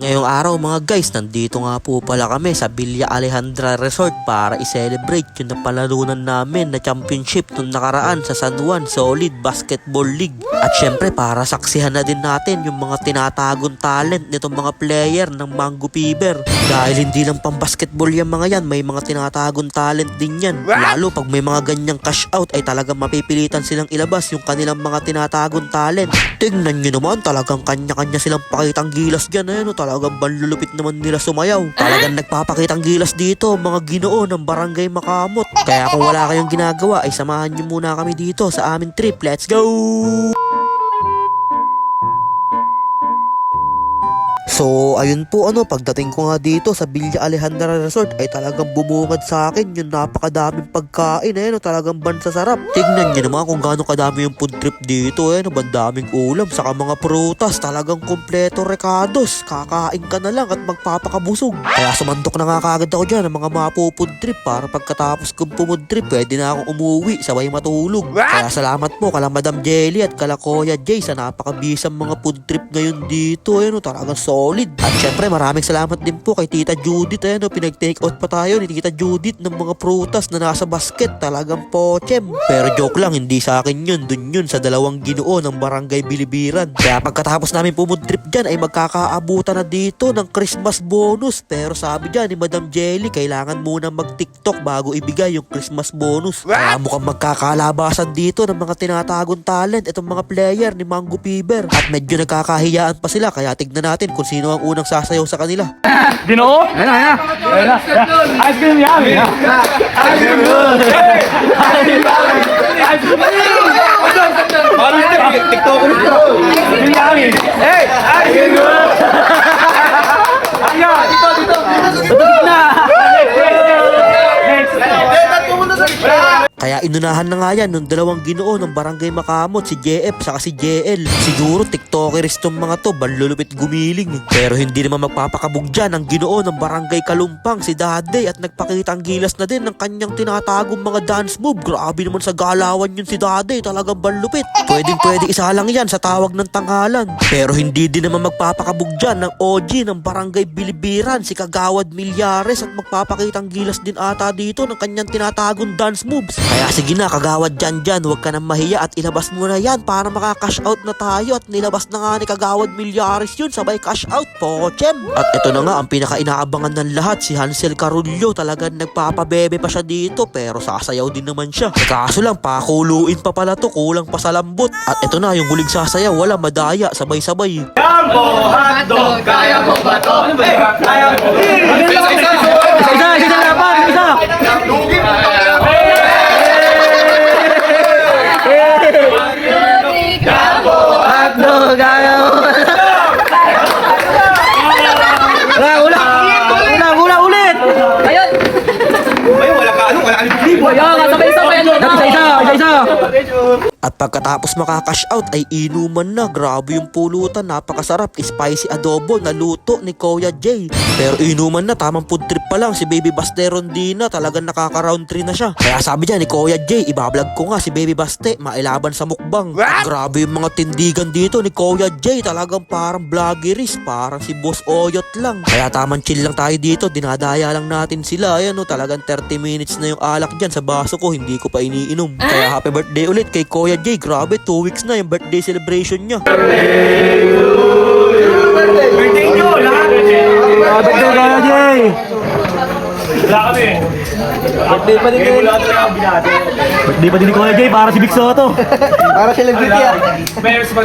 Ngayong araw mga guys, nandito nga po pala kami sa Villa Alejandra Resort para i-celebrate yung napalalunan namin na championship nung nakaraan sa San Juan Solid Basketball League. At syempre para saksihan na din natin yung mga tinatagong talent nitong mga player ng Mango Fever. Dahil hindi lang pang basketball yung mga yan, may mga tinatagong talent din yan. Lalo pag may mga ganyang cash out ay talagang mapipilitan silang ilabas yung kanilang mga tinatagong talent. Tingnan nyo naman, talagang kanya-kanya silang pakitang gilas dyan. Talagang banlulupit naman nila sumayaw. Talagang nagpapakitang gilas dito mga Ginoo ng Barangay Makamot. Kaya kung wala kayong ginagawa ay samahan nyo muna kami dito sa aming trip. Let's go! So, ayun po pagdating ko nga dito sa Villa Alejandra Resort ay talagang bumungad sa akin yung napakadaming pagkain talagang bansasarap. Tignan nyo naman kung gaano kadami yung food trip dito bandaming ulam, saka mga prutas, talagang kompleto recados. Kakain ka na lang at magpapakabusog. Kaya sumandok na nga kagad ako dyan ng mga mapo-food trip para pagkatapos kong pumud trip, pwede na akong umuwi, sabay matulog. Kaya salamat po kala Madam Jelly at kala Kuya Jay sa napakabisang mga food trip ngayon dito. Talagang solid. At syempre maraming salamat din po kay Tita Judith. Pinag-take out pa tayo ni Tita Judith ng mga prutas na nasa basket. Talagang pochem. Pero joke lang, hindi sa akin yun. Dun yun sa dalawang Ginoo ng Barangay Bilibiran. Kaya pagkatapos namin pumud trip dyan ay magkakaabutan na dito ng Christmas bonus. Pero sabi dyan ni Madam Jelly, kailangan muna mag-TikTok bago ibigay yung Christmas bonus. Kaya mukhang magkakalabasan dito ng mga tinatagong talent itong mga player ni Mango Fever. At medyo nagkakahiyaan pa sila, kaya tignan natin kung sino ang unang sasayaw sa kanila. Ginoo? Ayan na. Ice cream yummy. Ice cream good. Ice cream yummy. TikTok nito. Ice cream yummy. Hey, ice cream good. Ayan, dito. Tutok na. Kaya inunahan na nga yan ng dalawang Ginoo ng Barangay Makamot, si JF saka si JL. Siguro tiktokeris tong mga to, banlulupit gumiling. Pero hindi naman magpapakabog dyan ang Ginoo ng Barangay Kalumpang, si Daday, at nagpakita ang gilas na din ng kanyang tinatagong mga dance move. Grabe naman sa galawan yun si Daday, talagang banlupit. Pwede isa lang yan sa tawag ng tanghalan. Pero hindi din naman magpapakabog dyan ng OG ng Barangay Bilibiran, si Kagawad Milyares, at magpapakita ang gilas din ata dito ng kanyang tinatagong dance moves. Kaya sige na, Kagawad dyan, huwag ka nang mahiya at ilabas mo na yan para makakash out na tayo. At nilabas na nga ni Kagawad Milyares yun, sabay cash out, pochem. At ito na nga ang pinaka-inaabangan ng lahat, si Hansel Carullo. Talagang nagpapabebe pa siya dito, pero sasayaw din naman siya. Kaso lang, pakuluin pa pala to, kulang pa sa lambot. At ito na, yung huling sasayaw, wala madaya, sabay-sabay. Jumbo hotdog, kaya mo ba to? Kaya mo. Isa na pa, isa. Hotdog, kaya mo. Ulit. Ayun. Ayun, wala ka libo. Ayun, sabay-sabay. Isa. At pagkatapos makakash out ay inuman na. Grabe yung pulutan, napakasarap. Spicy adobo na luto ni Kuya Jay. Pero inuman na, tamang food trip pa lang. Si Baby Baste Rondina talagang nakaka-round 3 na siya. Kaya sabi dyan ni Kuya Jay, ibablog ko nga si Baby Baste, mailaban sa mukbang. At grabe yung mga tindigan dito ni Kuya Jay. Talagang parang vloggeries, parang si Boss Oyot lang. Kaya tamang chill lang tayo dito, dinadaya lang natin sila. Ayan talagang 30 minutes na yung alak dyan sa baso ko, hindi ko pa iniinom. Kaya happy birthday ulit kay Kuya Jay. Grabe, 2 weeks na yung birthday celebration niya. Birthday nyo, lahat. Birthday Kuya Jay. Wala kami. Birthday pa din ni Kuya Jay, para si Big Soto. Para celebrity yan.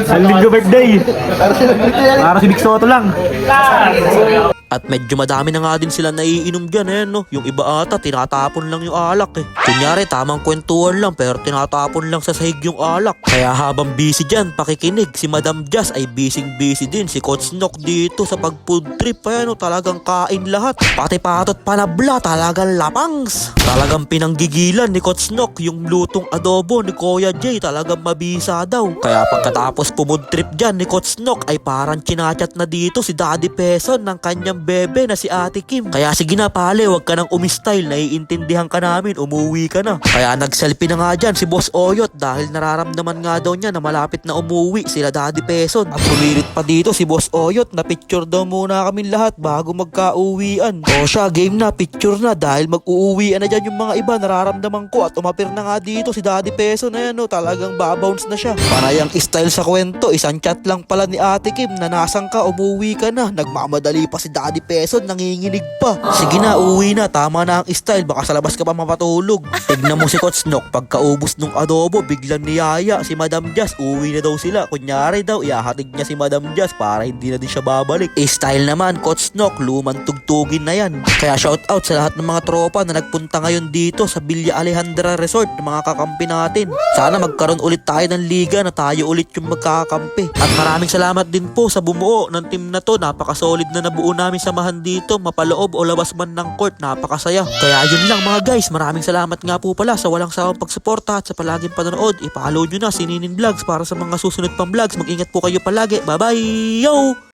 Sa linggo birthday. Para celebrity yan. Para si Big Soto lang. At medyo madami na nga din sila naiinom dyan Yung iba ata, tinatapon lang yung alak Kunyari, tamang kwentuhan lang pero tinatapon lang sa sahig yung alak. Kaya habang busy dyan, pakikinig, si Madam Jazz ay busy din. Si Coach Nock dito sa pag-food trip. Talagang kain lahat. Pati patot panabla, talagang lapangs. Talagang pinanggigilan ni Coach Nock yung lutong adobo ni Kuya Jay. Talagang mabisa daw. Kaya pagkatapos pumud trip dyan ni Coach Nock ay parang chinachat na dito si Daddy Peson ng kanyang bebe na si Ate Kim. Kaya sige na pale, wag ka nang umistyle, naiintindihan ka namin, umuwi ka na. Kaya nag-selfie na nga dyan si Boss Oyot dahil nararamdaman nga daw niya na malapit na umuwi sila Daddy Peson. At sumirit pa dito si Boss Oyot na picture daw muna kami lahat bago magka-uwian. O siya, game na, picture na dahil mag-uuwian na dyan yung mga iba, nararamdaman ko. At umapir na nga dito si Daddy Peson na yan, no, talagang babounce na siya. Panayang style sa kwento, isang chat lang pala ni Ate Kim na nasan ka, umuwi ka na. Nagmamadali pa si Daddy Peson, nanginginig pa. Sige na, uwi na, tama na ang style, baka sa labas ka pa mapatulog. Tignan mo si Coach Nok, pagkaubos nung adobo, biglang niyaya si Madam Jazz, uwi na daw sila. Kunyari daw, ihahatid niya si Madam Jazz para hindi na din siya babalik. Style naman, Coach Nok, lumang tugtugin na yan. Kaya shout out sa lahat ng mga tropa na nagpunta ngayon dito sa Villa Alejandra Resort, ng mga kakampi natin. Sana magkaroon ulit tayo ng liga na tayo ulit yung magkakampi. At maraming salamat din po sa bumuo ng team na to. Napaka-solid na nabuo namin samahan dito, mapaloob o labas man ng court, napakasaya. Kaya yun lang mga guys, maraming salamat nga po pala sa walang sawang pagsuporta at sa palaging panonood. I-follow nyo na si Ninin Vlogs para sa mga susunod pang vlogs. Mag-ingat po kayo palagi. Bye bye! Yo!